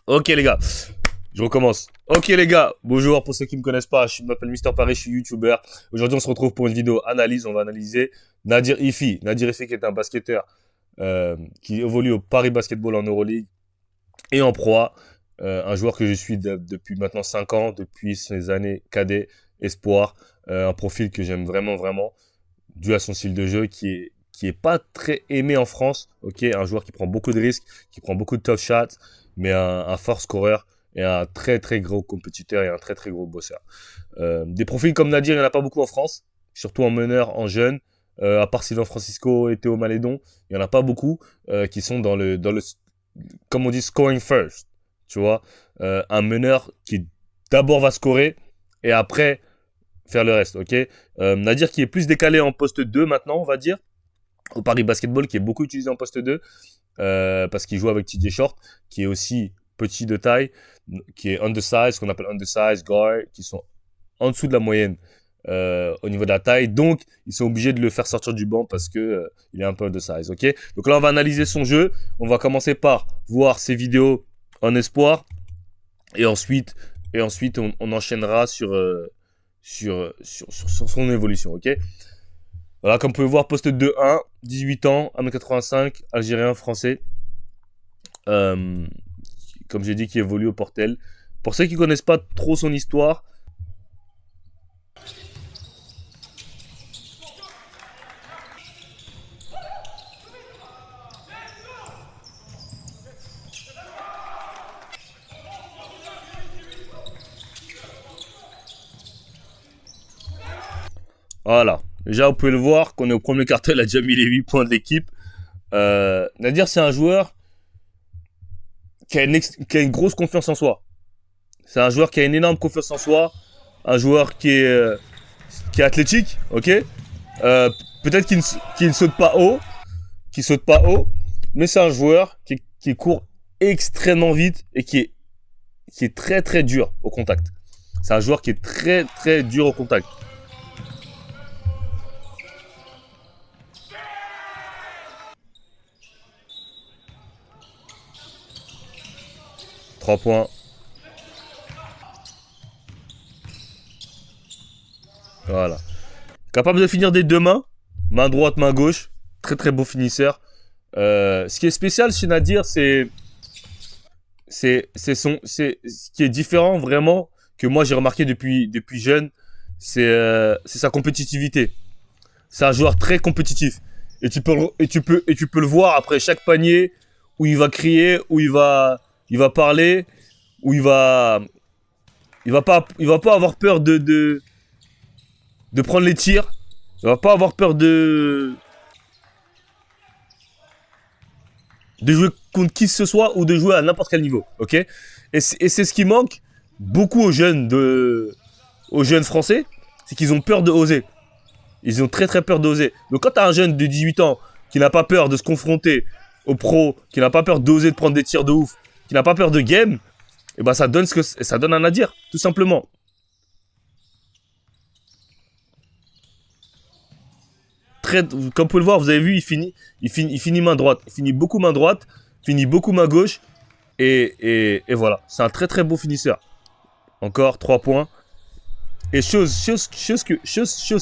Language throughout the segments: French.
Ok les gars, je recommence. Ok les gars, bonjour pour ceux qui me connaissent pas, je m'appelle Mister Paris, je suis YouTuber. Aujourd'hui on se retrouve pour une vidéo analyse, on va analyser Nadir Ifi. Nadir Ifi qui est un basketteur qui évolue au Paris Basketball en Euroleague et en Pro A. Un joueur que je suis depuis maintenant 5 ans, depuis ses années cadet, espoir. Un profil que j'aime vraiment vraiment, dû à son style de jeu qui est pas très aimé en France. Ok, un joueur qui prend beaucoup de risques, qui prend beaucoup de tough shots, mais un fort scoreur et un très très gros compétiteur et un très très gros bosseur. Des profils comme Nadir, il n'y en a pas beaucoup en France, surtout en meneur, en jeune. À part Sylvain Francisco et Théo Malédon, il n'y en a pas beaucoup qui sont dans le, comme on dit, scoring first. Tu vois, un meneur qui d'abord va scorer et après faire le reste, ok. Nadir qui est plus décalé en poste 2 maintenant, on va dire, au Paris Basketball, qui est beaucoup utilisé en poste 2, parce qu'il joue avec TJ Short, qui est aussi petit de taille, qui est undersized, ce qu'on appelle undersized guard, qui sont en dessous de la moyenne au niveau de la taille. Donc, ils sont obligés de le faire sortir du banc parce que il est un peu undersized, ok. Donc là, on va analyser son jeu. On va commencer par voir ses vidéos en espoir, et ensuite, on enchaînera sur son évolution, ok. Voilà, comme vous pouvez voir, poste 2-1, 18 ans, 1m85, algérien, français. Euh, Comme j'ai dit, qui évolue au Portel. Pour ceux qui ne connaissent pas trop son histoire, voilà. Déjà, vous pouvez le voir, qu'on est au premier cartel, il a déjà mis les 8 points de l'équipe. Nadir, c'est un joueur qui a une grosse confiance en soi. C'est un joueur qui a une énorme confiance en soi. Un joueur qui est athlétique, ok. Euh, Peut-être qu'il ne saute pas haut, mais c'est un joueur qui court extrêmement vite et qui est très très dur au contact. C'est un joueur qui est très très dur au contact. 3 points. Voilà. Capable de finir des deux mains. Main droite, main gauche. Très très beau finisseur. Ce qui est spécial chez Nadir, c'est ce qui est différent vraiment, que moi j'ai remarqué depuis jeune, c'est sa compétitivité. C'est un joueur très compétitif. Et tu peux le voir après chaque panier où il va crier, où il va parler, où il va pas avoir peur de prendre les tirs. Il va pas avoir peur de jouer contre qui que ce soit ou de jouer à n'importe quel niveau, ok. Et c'est ce qui manque beaucoup aux jeunes français, c'est qu'ils ont peur de oser. Ils ont très très peur d'oser. Donc quand t'as un jeune de 18 ans qui n'a pas peur de se confronter aux pros, qui n'a pas peur d'oser de prendre des tirs de ouf, qui n'a pas peur de game, et ben ça donne ça donne un à dire, tout simplement. Comme vous pouvez le voir, vous avez vu, il finit main droite, il finit beaucoup main droite, finit beaucoup main gauche, et voilà. C'est un très très beau finisseur. Encore 3 points. Et chose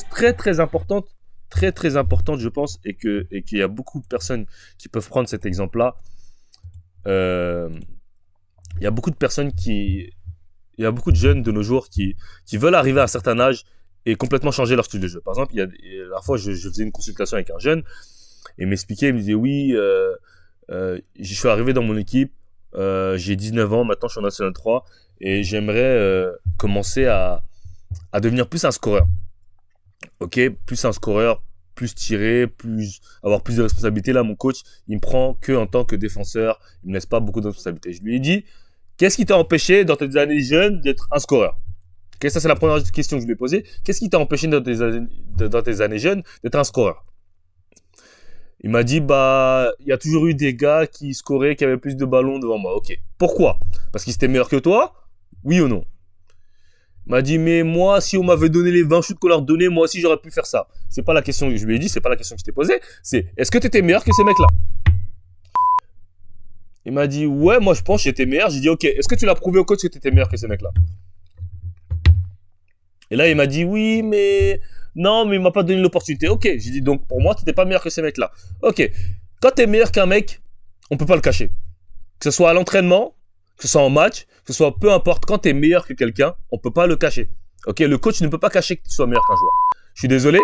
très très importante, je pense, et qu'il y a beaucoup de personnes qui peuvent prendre cet exemple-là. Euh, il y a beaucoup de personnes il y a beaucoup de jeunes de nos jours qui veulent arriver à un certain âge et complètement changer leur style de jeu. Par exemple, la fois, je faisais une consultation avec un jeune et il m'expliquait, il me disait oui, je suis arrivé dans mon équipe, j'ai 19 ans, maintenant je suis en National 3 et j'aimerais commencer à devenir plus un scoreur. Ok, plus un scoreur, plus tirer, avoir plus de responsabilités. Là, mon coach, il me prend que en tant que défenseur, il me laisse pas beaucoup de responsabilités. Je lui ai dit, qu'est-ce qui t'a empêché dans tes années jeunes d'être un scoreur? Ok, ça c'est la première question que je lui ai posée. Qu'est-ce qui t'a empêché dans tes années jeunes d'être un scoreur? Il m'a dit, bah, il y a toujours eu des gars qui scoraient, qui avaient plus de ballons devant moi. Ok. Pourquoi? Parce qu'ils étaient meilleurs que toi? Oui ou non? Il m'a dit, mais moi, si on m'avait donné les 20 shoots qu'on leur donnait, moi aussi j'aurais pu faire ça. C'est pas la question que je lui ai dit, c'est pas la question que je t'ai posée. C'est, est-ce que t'étais meilleur que ces mecs-là? Il m'a dit, ouais, moi je pense que j'étais meilleur. J'ai dit, ok, est-ce que tu l'as prouvé au coach que tu étais meilleur que ces mecs-là? Et là, il m'a dit, oui, mais non, mais il m'a pas donné l'opportunité. Ok, j'ai dit, donc pour moi, tu n'étais pas meilleur que ces mecs-là. Ok, quand tu es meilleur qu'un mec, on peut pas le cacher. Que ce soit à l'entraînement, que ce soit en match, que ce soit peu importe, quand tu es meilleur que quelqu'un, on peut pas le cacher. Ok, le coach ne peut pas cacher que tu sois meilleur qu'un joueur. Je suis désolé,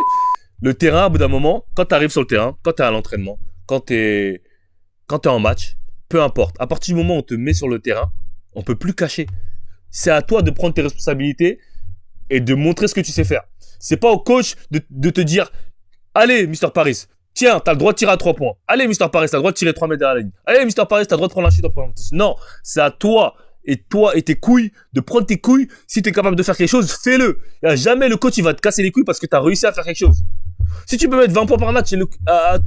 le terrain, au bout d'un moment, quand tu arrives sur le terrain, quand tu es à l'entraînement, quand tu es en match, peu importe. À partir du moment où on te met sur le terrain, on peut plus cacher. C'est à toi de prendre tes responsabilités et de montrer ce que tu sais faire. C'est pas au coach de te dire, allez, Mr. Paris, tiens, t'as le droit de tirer à 3 points. Allez, Mr. Paris, t'as le droit de tirer 3 mètres derrière la ligne. Allez, Mr. Paris, t'as le droit de prendre un shoot en première. Non, c'est à toi et tes couilles, de prendre tes couilles. Si t'es capable de faire quelque chose, fais-le. Y a jamais le coach, il va te casser les couilles parce que t'as réussi à faire quelque chose. Si tu peux mettre 20 points par match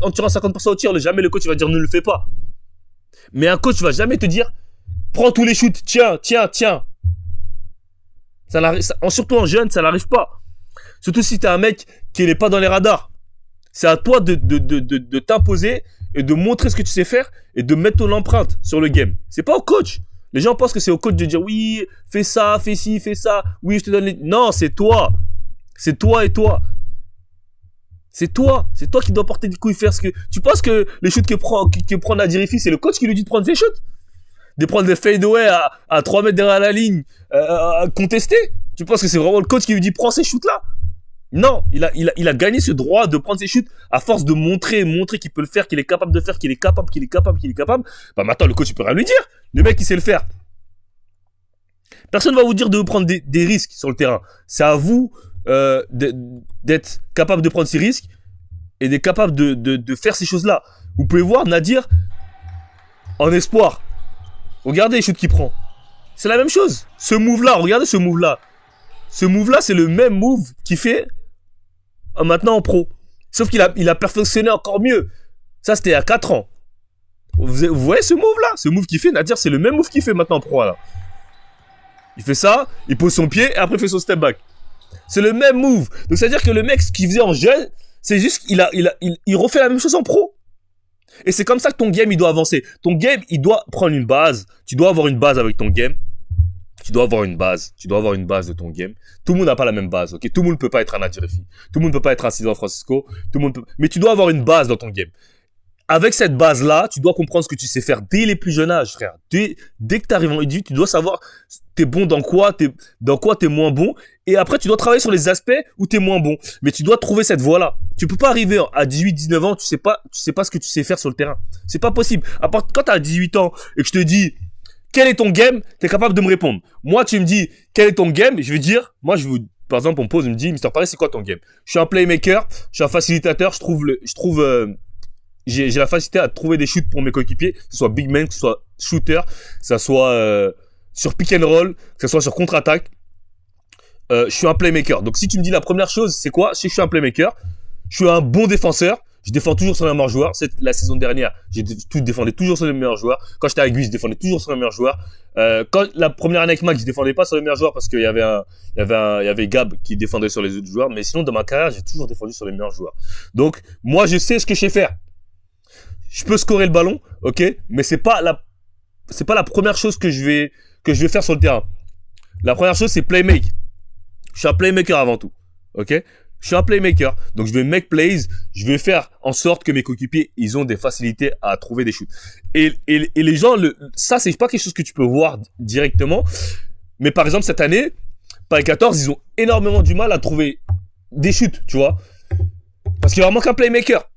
en tirant 50% au tir, jamais le coach, il va dire ne le fais pas. Mais un coach va jamais te dire, prends tous les shoots, tiens. Surtout en jeune, ça n'arrive pas. Surtout si t'es un mec qui n'est pas dans les radars. C'est à toi de t'imposer et de montrer ce que tu sais faire et de mettre ton empreinte sur le game. C'est pas au coach. Les gens pensent que c'est au coach de dire oui, fais ça, fais ci, fais ça. Oui, je te donne les... Non, c'est toi. C'est toi et toi. C'est toi qui dois porter des couilles, faire ce que... Tu penses que les shoots que prend Nadir Hiffi, c'est le coach qui lui dit de prendre ses shoots? De prendre des fadeaway à 3 mètres derrière la ligne, contester? Tu penses que c'est vraiment le coach qui lui dit prends ces shoots là? Non, il a gagné ce droit de prendre ses shoots à force de montrer qu'il peut le faire, qu'il est capable de faire, qu'il est capable. Bah maintenant le coach il peut rien lui dire. Le mec il sait le faire. Personne va vous dire de prendre des risques sur le terrain. C'est à vous d'être capable de prendre ces risques et d'être capable de faire ces choses-là. Vous pouvez voir Nadir en espoir. Regardez les shoots qu'il prend. C'est la même chose. Ce move-là, regardez ce move-là. Ce move-là, c'est le même move qu'il fait maintenant en pro. Sauf qu'il a perfectionné encore mieux. Ça, c'était il y a 4 ans. Vous voyez ce move-là? Ce move qu'il fait, Nadir, c'est le même move qu'il fait maintenant en pro. Là. Il fait ça, il pose son pied et après il fait son step back. C'est le même move. Donc, c'est-à-dire que le mec, ce qu'il faisait en jeune, c'est juste qu'il refait la même chose en pro. Et c'est comme ça que ton game, il doit avancer. Ton game, il doit prendre une base. Tu dois avoir une base avec ton game. Tu dois avoir une base de ton game. Tout le monde n'a pas la même base, ok? Tout le monde ne peut pas être un Nadir Hiffi. Tout le monde ne peut pas être un San Francisco. Mais tu dois avoir une base dans ton game. Avec cette base-là, tu dois comprendre ce que tu sais faire dès les plus jeunes âges, frère. Dès que tu arrives en études, tu dois savoir t'es bon dans quoi t'es moins bon. Et après, tu dois travailler sur les aspects où t'es moins bon. Mais tu dois trouver cette voie-là. Tu peux pas arriver à 18, 19 ans, tu sais pas ce que tu sais faire sur le terrain. C'est pas possible. À part quand t'as 18 ans et que je te dis, quel est ton game? T'es capable de me répondre. Moi, tu me dis, quel est ton game? Je vais dire, par exemple, on me pose, on me dit, Mr. Paris, c'est quoi ton game? Je suis un playmaker, je suis un facilitateur, j'ai la facilité à trouver des shoots pour mes coéquipiers, que ce soit big man, que ce soit shooter, que ce soit sur pick and roll, que ce soit sur contre-attaque. Je suis un playmaker. Donc si tu me dis la première chose, c'est quoi? C'est que je suis un playmaker. Je suis un bon défenseur. Je défends toujours sur les meilleurs joueurs. La saison dernière, défendais toujours sur les meilleurs joueurs. Quand j'étais à Guy, je défendais toujours sur les meilleurs joueurs. Quand la première année avec Mac, je défendais pas sur les meilleurs joueurs parce qu'il y avait Gab qui défendait sur les autres joueurs. Mais sinon, dans ma carrière, j'ai toujours défendu sur les meilleurs joueurs. Donc, moi, je sais ce que je sais faire. Je peux scorer le ballon, ok, mais c'est pas la première chose que je vais faire sur le terrain. La première chose, c'est playmake. Je suis un playmaker avant tout, ok. Je suis un playmaker, donc je vais make plays, je vais faire en sorte que mes coéquipiers, ils ont des facilités à trouver des shoots. Et les gens, ça, c'est pas quelque chose que tu peux voir directement, mais par exemple, cette année, Paris 14, ils ont énormément du mal à trouver des shoots, tu vois, parce qu'il leur manque un playmaker.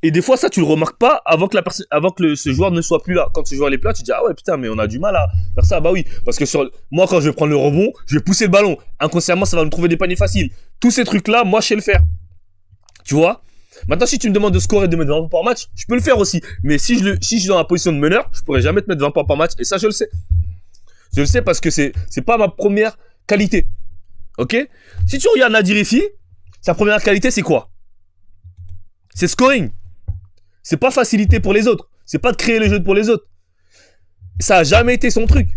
Et des fois, ça, tu le remarques pas avant que ce joueur ne soit plus là. Quand ce joueur est plus là, tu te dis, ah ouais, putain, mais on a du mal à faire ça. Bah oui. Parce que moi, quand je vais prendre le rebond, je vais pousser le ballon. Inconsciemment, ça va me trouver des paniers faciles. Tous ces trucs-là, moi, je sais le faire. Tu vois? Maintenant, si tu me demandes de scorer et de mettre 20 points par match, je peux le faire aussi. Mais si je suis dans la position de meneur, je pourrais jamais te mettre 20 points par match. Et ça, je le sais. Je le sais parce que c'est pas ma première qualité. Ok? Si tu regardes Nadir Hiffi, sa première qualité, c'est quoi? C'est scoring. C'est pas facilité pour les autres. C'est pas de créer le jeu pour les autres. Ça a jamais été son truc.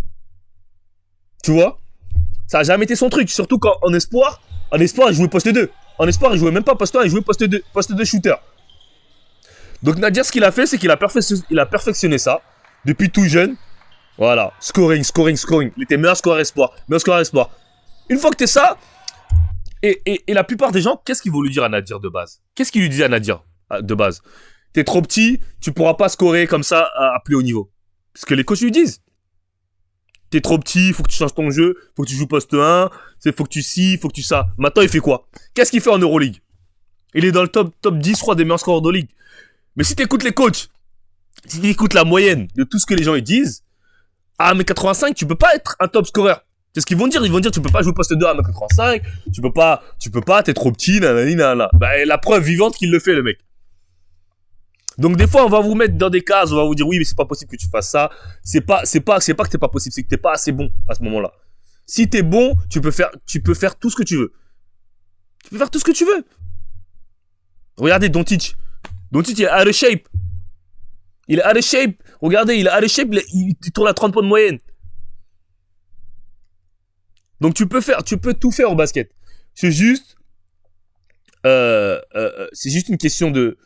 Tu vois? Ça a jamais été son truc. Surtout quand en espoir, il jouait poste 2. En espoir, il jouait même pas poste 1, il jouait poste 2 shooter. Donc Nadir, ce qu'il a fait, c'est qu'il a perfectionné ça. depuis tout jeune. Voilà, scoring, scoring, scoring. Il était meilleur scoreur espoir, meilleur scoreur espoir. Une fois que t'es ça, et la plupart des gens, qu'est-ce qu'ils vont lui dire à Nadir de base? Qu'est-ce qu'ils lui disent à Nadir de base? T'es trop petit, tu pourras pas scorer comme ça à plus haut niveau. Parce que les coachs lui disent. T'es trop petit, faut que tu changes ton jeu, faut que tu joues poste 1, faut que tu ci, faut que tu ça. Maintenant, il fait quoi? Qu'est-ce qu'il fait en Euroleague? Il est dans le top 10, je crois, des meilleurs scoreurs de Ligue. Mais si t'écoutes les coachs, si t'écoutes la moyenne de tout ce que les gens ils disent, à 1m85, tu peux pas être un top scorer. C'est ce qu'ils vont dire. Ils vont dire, tu peux pas jouer poste 2 à 1m85, tu peux pas, t'es trop petit, nanani, nanana. Bah, la preuve vivante qu'il le fait, le mec. Donc, des fois, on va vous mettre dans des cases, on va vous dire, oui, mais c'est pas possible que tu fasses ça. C'est pas que t'es pas possible, c'est que t'es pas assez bon à ce moment-là. Si t'es bon, tu peux faire tout ce que tu veux. Tu peux faire tout ce que tu veux. Regardez Doncic. Doncic, il est out of shape. Il est out of shape. Regardez, il est out of shape, il tourne à 30 points de moyenne. Donc tu peux tout faire au basket. C'est juste une question de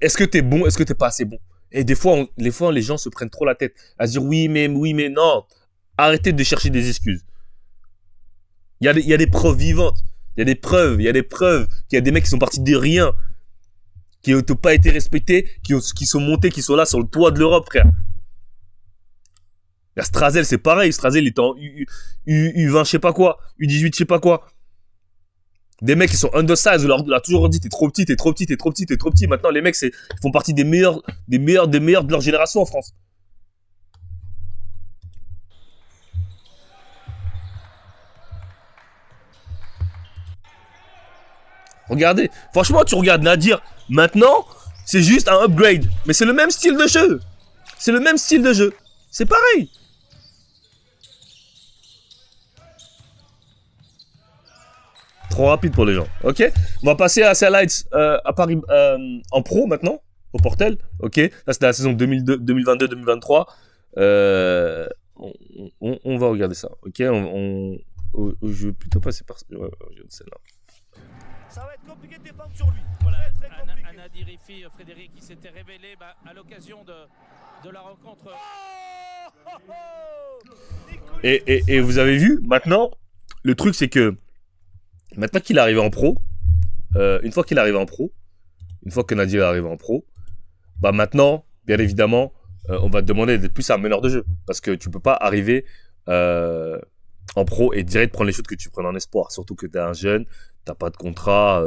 est-ce que t'es bon, est-ce que t'es pas assez bon. Et des fois, les gens se prennent trop la tête à se dire oui mais non. Arrêtez de chercher des excuses. Il y a des preuves vivantes. Il y a des preuves qu'il y a des mecs qui sont partis de rien, qui n'ont pas été respectés, qui sont montés, qui sont là sur le toit de l'Europe, frère. La Strazel, c'est pareil. Strazel, il est en U20, je sais pas quoi. U18, je sais pas quoi. Des mecs qui sont undersized, on leur a toujours dit, t'es trop petit, t'es trop petit, t'es trop petit, t'es trop petit. Maintenant, les mecs, ils font partie des meilleurs de leur génération en France. Regardez. Franchement, tu regardes Nadir. Maintenant, c'est juste un upgrade. Mais c'est le même style de jeu. C'est le même style de jeu. C'est pareil. Trop rapide pour les gens. Ok. On va passer à Lights à Paris en pro maintenant. Au Portel. Ok. Là, c'était la saison 2022-2023. On va regarder ça. Ok. Je vais plutôt passer par celle-là. Ça va être compliqué de défendre sur lui. Voilà, Nadir Ifi, Frédéric, qui s'était révélé à l'occasion de la rencontre. Et vous avez vu, maintenant, le truc c'est que maintenant qu'il est arrivé en pro, une fois que Nadir est arrivé en pro, bah maintenant, bien évidemment, on va te demander d'être plus un meneur de jeu. Parce que tu peux pas arriver en pro et direct prendre les shoots que tu prends en espoir. Surtout que t'es un jeune, t'as pas de contrat,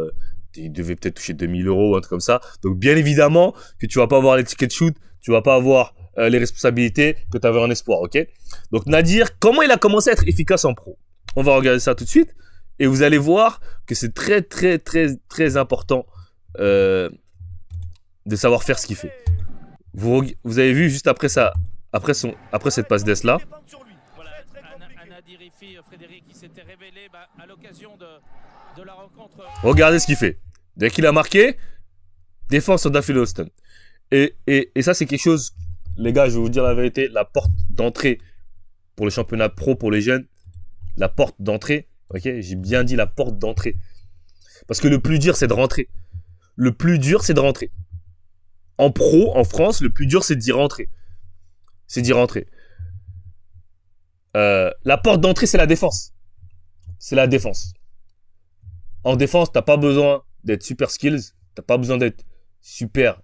tu devais peut-être toucher 2000 €, un truc comme ça. Donc bien évidemment que tu vas pas avoir les tickets de shoot, tu vas pas avoir les responsabilités que tu avais en espoir, ok? Donc Nadir, comment il a commencé à être efficace en pro? On va regarder ça tout de suite et vous allez voir que c'est très très très très important de savoir faire ce qu'il fait. Vous avez vu juste après ça, après cette passe d'ess là. Nadir Ifi, Frédéric, qui s'était révélé à l'occasion de la rencontre. Regardez ce qu'il fait. Dès qu'il a marqué, défense sur Daffy Austin. Et ça, c'est quelque chose, les gars, je vais vous dire la vérité, la porte d'entrée pour le championnat pro pour les jeunes, la porte d'entrée, ok, j'ai bien dit la porte d'entrée. Parce que le plus dur, c'est de rentrer. Le plus dur, c'est de rentrer. En pro, en France, le plus dur, c'est d'y rentrer. C'est d'y rentrer. La porte d'entrée, c'est la défense. C'est la défense. En défense, t'as pas besoin d'être super skills, t'as pas besoin d'être super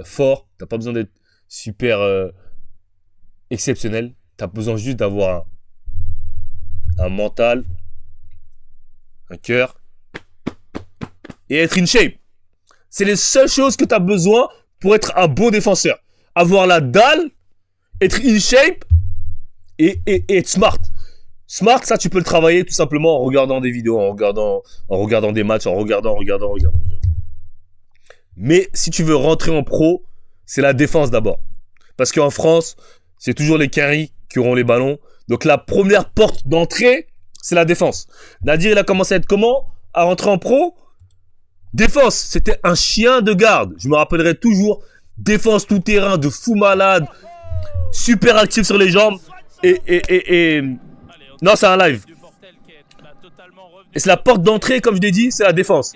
fort, t'as pas besoin d'être super exceptionnel, t'as besoin juste d'avoir un mental, un cœur et être in shape. C'est les seules choses que t'as besoin pour être un bon défenseur. Avoir la dalle, être in shape et être smart. Smart, ça, tu peux le travailler tout simplement en regardant des vidéos, en regardant des matchs, en regardant. Mais si tu veux rentrer en pro, c'est la défense d'abord. Parce qu'en France, c'est toujours les carries qui auront les ballons. Donc la première porte d'entrée, c'est la défense. Nadir, il a commencé à être comment? À rentrer en pro? Défense, c'était un chien de garde. Je me rappellerai toujours. Défense tout terrain, de fou malade. Super actif sur les jambes. Non, c'est un live. Et c'est la porte d'entrée, comme je l'ai dit, c'est la défense.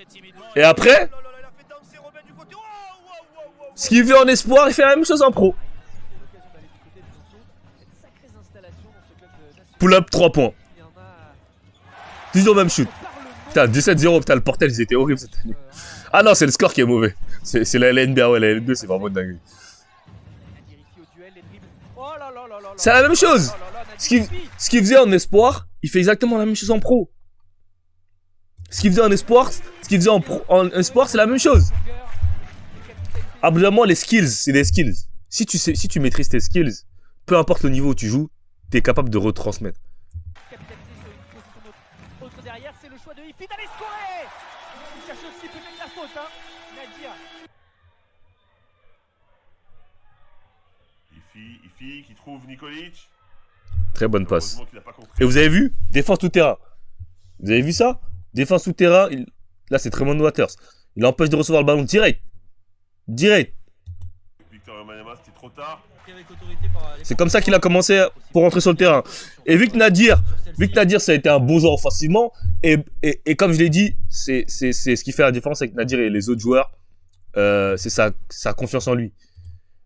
Et après, ce qu'il fait en espoir, il fait la même chose en pro. Pull-up, 3 points. Toujours même shoot. Putain, 17-0, putain, le portel, ils étaient horribles cette année. Ah non, c'est le score qui est mauvais. C'est la NBA, ouais, la NBA, c'est vraiment dingue. C'est la même chose. Ce qu'il faisait en espoir, il fait exactement la même chose en pro. Ce qu'il faisait en espoir, en espoir, c'est la même chose. Absolument, les skills, c'est des skills. Si tu maîtrises tes skills, peu importe le niveau où tu joues, tu es capable de retransmettre. Derrière, c'est le choix de Ifi d'aller scorer. Il cherche aussi peut-être la faute, hein. Nadir. Ifi qui trouve Nikolic. Très bonne passe. Et vous avez vu? Défense tout terrain. Vous avez vu ça? Défense tout terrain. Là, c'est Tremont Waters. Il empêche de recevoir le ballon direct. Direct. Victor Wembanyama, c'était trop tard. C'est comme ça qu'il a commencé pour rentrer sur le terrain. Et vu que Nadir, ça a été un bon joueur offensivement, et comme je l'ai dit, c'est ce qui fait la différence avec Nadir et les autres joueurs, c'est sa confiance en lui.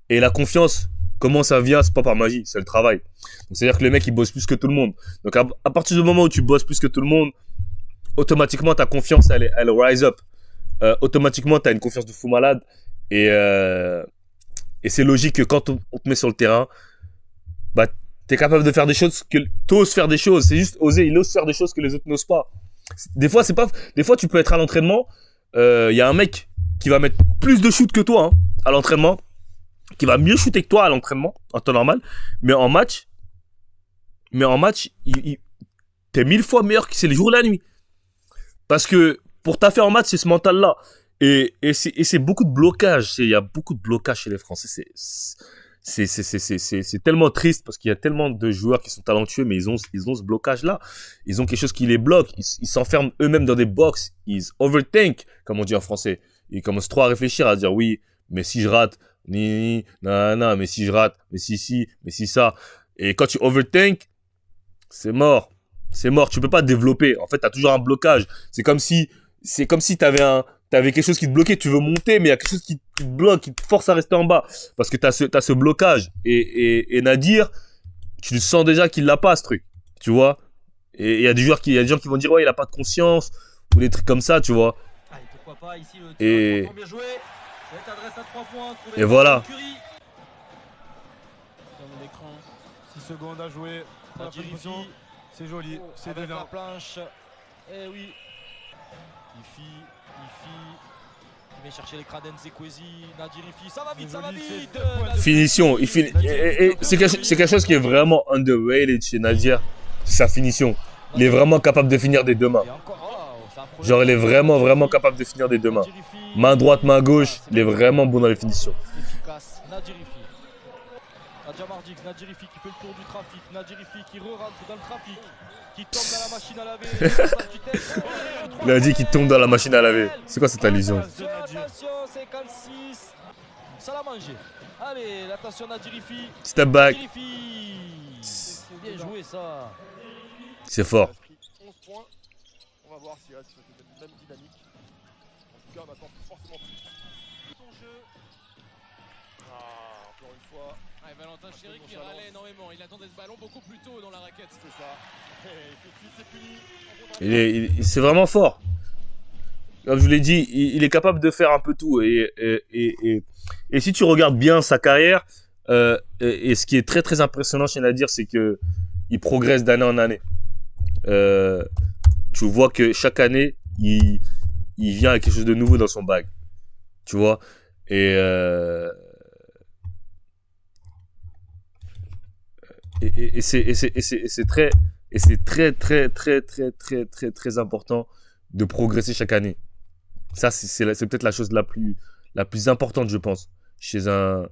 Et la confiance, comment ça vient? C'est pas par magie, c'est le travail. C'est-à-dire que le mec, il bosse plus que tout le monde. Donc à partir du moment où tu bosses plus que tout le monde, automatiquement ta confiance, elle rise up. Automatiquement, tu as une confiance de fou malade. Et c'est logique que quand on te met sur le terrain, bah, t'es capable de faire des choses que t'oses faire des choses. C'est juste oser. Il ose faire des choses que les autres n'osent pas. Des fois, tu peux être à l'entraînement. Y a un mec qui va mettre plus de shoot que toi, hein, à l'entraînement, qui va mieux shooter que toi à l'entraînement, en temps normal. Mais en match, t'es 1000 fois meilleur que c'est les jours et la nuit. Parce que pour taffer en match, c'est ce mental-là. Et c'est beaucoup de blocage. Il y a beaucoup de blocage chez les Français. C'est tellement triste parce qu'il y a tellement de joueurs qui sont talentueux, mais ils ont ce blocage-là. Ils ont quelque chose qui les bloque. Ils s'enferment eux-mêmes dans des box. Ils overthink, comme on dit en français. Ils commencent trop à réfléchir, à dire oui, mais si je rate, mais si je rate, mais si ça. Et quand tu overthink, c'est mort. C'est mort. Tu peux pas développer. En fait, t'as toujours un blocage. C'est comme si t'avais quelque chose qui te bloquait, tu veux monter, mais il y a quelque chose qui te bloque, qui te force à rester en bas. Parce que t'as ce blocage. Et Nadir, tu le sens déjà qu'il l'a pas, ce truc. Tu vois? Et il y a des gens qui vont dire, ouais, il a pas de conscience, ou des trucs comme ça, tu vois. Allez, pourquoi pas, ici, le Et, bien joué. Cette adresse à 3 points. et voilà. Dans l'écran. 6 secondes à jouer. Nadir Ifi. C'est joli, c'est Avec de la planche. Eh oui. Ifi. Il vient chercher les Cradens Zekwezi. Nadir Ifi. Ça va vite, ça va vite. Finition. Et c'est quelque chose qui est vraiment underrated chez Nadir. C'est sa finition. Il est vraiment capable de finir des deux mains. Genre, il est vraiment capable de finir des deux mains. Main droite, main gauche, il est vraiment bon dans les finitions. Efficace. Nadir Ifi. Nadja Mardik, Nadir Ifi qui fait le tour du trafic. Nadir Ifi qui re-rentre dans le trafic. Qui tombe dans la machine à laver. Il a dit qu'il tombe dans la machine à laver. C'est quoi cette allusion? Attention, 56. Ça l'a mangé. Allez, attention Nadir Ifi. Step back. Nadir Ifi. C'est bien joué ça. C'est fort. 11 points. On va voir s'il reste cette même dynamique. En tout cas, on attend forcément plus. Son jeu. Encore une fois. Valentin Chéry qui râlait énormément. Il attendait ce ballon beaucoup plus tôt dans la raquette. C'est ça. Et tout de suite, c'est fini. C'est vraiment fort. Comme je vous l'ai dit, il est capable de faire un peu tout. Et si tu regardes bien sa carrière, et ce qui est très très impressionnant chez Nadir, c'est que il progresse d'année en année. Tu vois que chaque année, il vient avec quelque chose de nouveau dans son bag. Tu vois? Et c'est très important de progresser chaque année. Ça, c'est peut-être la chose la plus importante, je pense, chez un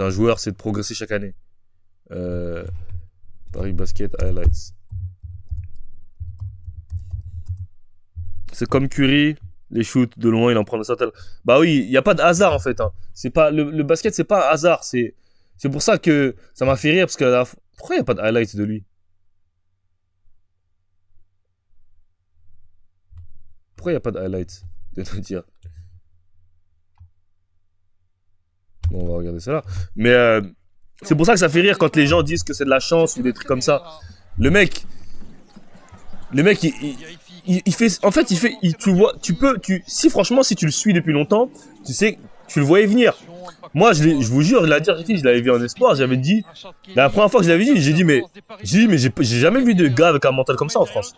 joueur, c'est de progresser chaque année. Paris Basket Highlights. C'est comme Curry, les shoots de loin, il en prend de certaines. Bah oui, il n'y a pas de hasard en fait. Hein. C'est pas le basket, c'est pas un hasard. C'est pour ça que ça m'a fait rire parce que pourquoi il n'y a pas de highlights de lui? Pourquoi il n'y a pas de highlights de Nadir? Bon, on va regarder ça là. Mais C'est pour ça que ça fait rire quand les gens disent que c'est de la chance ou des trucs comme ça. Le mec, il fait, en fait, tu vois, si franchement, si tu le suis depuis longtemps, tu sais, tu le voyais venir. Moi, je vous jure, je l'avais vu en espoir, j'avais dit, la première fois que je l'avais dit, j'ai dit, mais j'ai jamais vu de gars avec un mental comme ça en France.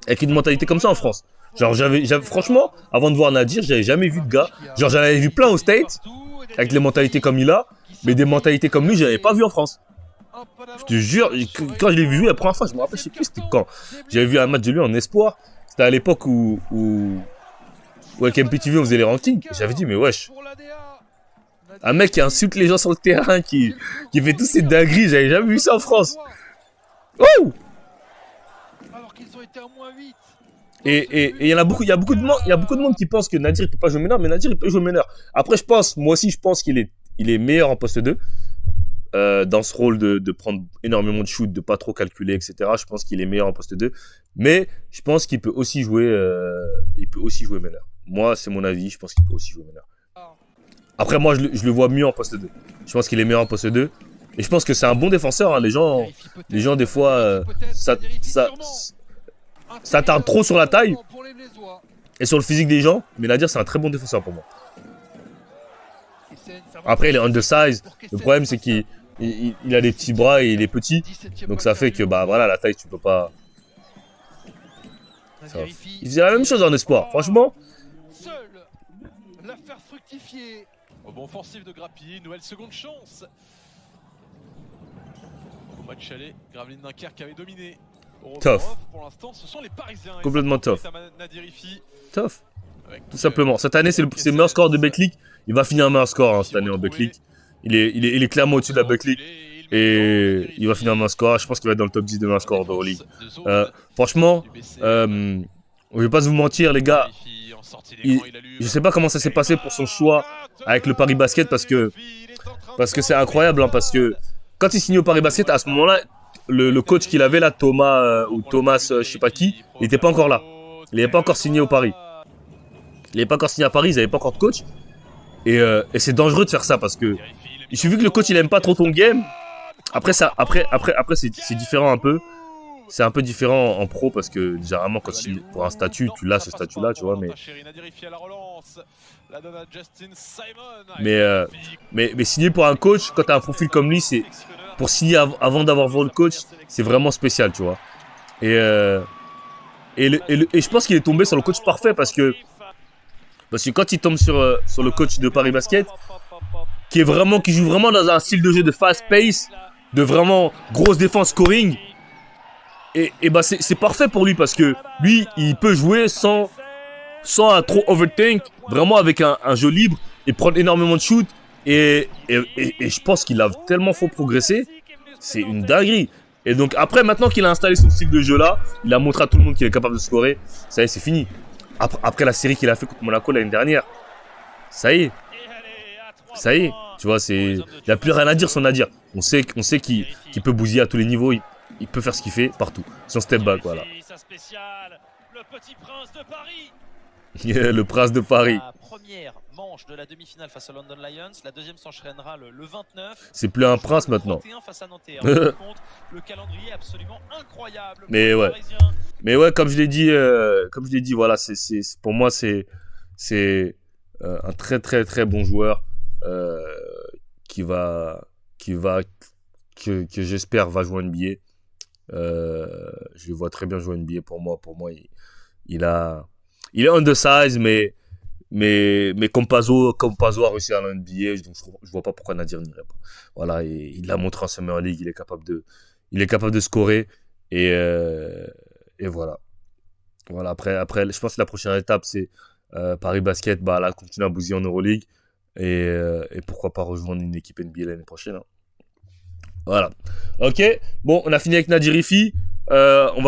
Avec une mentalité comme ça en France. Genre, franchement, avant de voir Nadir, j'avais jamais vu de gars. Genre, j'en avais vu plein aux States, avec les mentalités comme il a, mais des mentalités comme lui, j'avais pas vu en France. Je te jure, quand je l'ai vu jouer la première fois, je me rappelle, je sais plus c'était quand. J'avais vu un match de lui en espoir. C'était à l'époque où avec MPTV on faisait les rankings. J'avais dit, mais wesh. Un mec qui insulte les gens sur le terrain, qui fait tous ces dingueries, j'avais jamais vu ça en France. Oh! Alors qu'ils ont été à -8. Et il y a beaucoup de monde qui pense que Nadir il peut pas jouer meneur, mais Nadir il peut jouer meneur. Après, moi aussi, je pense qu'il est meilleur en poste 2. Dans ce rôle de prendre énormément de shoot, de pas trop calculer, etc. Je pense qu'il est meilleur en poste 2. Mais je pense qu'il peut aussi jouer meneur. Moi, c'est mon avis, je pense qu'il peut aussi jouer meneur. Après, moi, je le vois mieux en poste 2. Je pense qu'il est meilleur en poste 2. Et je pense que c'est un bon défenseur. Hein. Les gens, des fois, ça tarde trop sur la taille et sur le physique des gens. Mais Nadir, c'est un très bon défenseur pour moi. Après, il est undersize. Le problème, c'est qu'il a des petits bras et il est petit. Donc, ça fait que, bah voilà, la taille, tu peux pas. Il faisait la même chose en espoir. Franchement. Seul la faire fructifier. Bon offensif de Grappi, nouvelle seconde chance. Au match aller, Gravelines Dunkerque avait dominé. Tough. Pour l'instant, ce sont les Parisiens. Complètement tough. Nadir Ifi. Tough. Tout simplement. Cette année, c'est le meilleur score de Betclic. Il va finir un meilleur score hein, cette année en Betclic. Il est clairement au-dessus de la Betclic. Et il va finir un meilleur score. Je pense qu'il va être dans le top 10 de meilleur score de Euroleague. Franchement, je vais pas vous mentir, les gars. Je sais pas comment ça s'est passé pour son choix avec le Paris Basket parce que c'est incroyable. Hein, parce que quand il signe au Paris Basket, à ce moment-là, le coach qu'il avait là, Thomas, je sais pas qui, il n'était pas encore là. Il n'avait pas encore signé au Paris. Il n'avait pas encore signé à Paris, ils n'avaient pas encore de coach. Et c'est dangereux de faire ça parce que il suffit que le coach il aime pas trop ton game. Après c'est différent un peu. C'est un peu différent en pro parce que généralement quand tu pour un statut, tu l'as ce statut là, tu vois, mais signer pour un coach quand tu as un profil comme lui, c'est pour signer avant d'avoir vu le coach, c'est vraiment spécial, tu vois. Et je pense qu'il est tombé sur le coach parfait parce que quand il tombe sur le coach de Paris Basket, qui joue vraiment dans un style de jeu de fast pace, de vraiment grosse défense scoring, et bah c'est parfait pour lui parce que lui, il peut jouer sans trop overthink, vraiment avec un jeu libre et prendre énormément de shoot. Et je pense qu'il a tellement fort progressé, c'est une dinguerie. Et donc après, maintenant qu'il a installé son style de jeu là, il a montré à tout le monde qu'il est capable de scorer. Ça y est, c'est fini. Après la série qu'il a fait contre Monaco l'année dernière, ça y est, tu vois, il n'y a plus rien à dire sur Nadir. On sait qu'il peut bousiller à tous les niveaux, il peut faire ce qu'il fait partout. Son step back, voilà. Le petit prince de Paris. Le prince de Paris. La première manche de la demi-finale face aux London Lions, la deuxième s'enchaînera le 29. C'est plus un prince maintenant. 31 face à Nanterre. Le calendrier est absolument incroyable. Mais ouais, comme je l'ai dit, voilà, pour moi c'est un très très très bon joueur que j'espère va jouer en NBA. Je le vois très bien jouer en NBA pour moi. Il est undersize, mais Campazzo a réussi à l'NBA, donc je vois pas pourquoi Nadir n'irait pas. Voilà, et il l'a montré en Summer League, il est capable de scorer, et voilà. Voilà, après, je pense que la prochaine étape, c'est Paris Basket, là, continuer à bousiller en Euroleague, et pourquoi pas rejoindre une équipe NBA l'année prochaine. Hein. Voilà. Ok, bon, on a fini avec Nadir Ifi. On va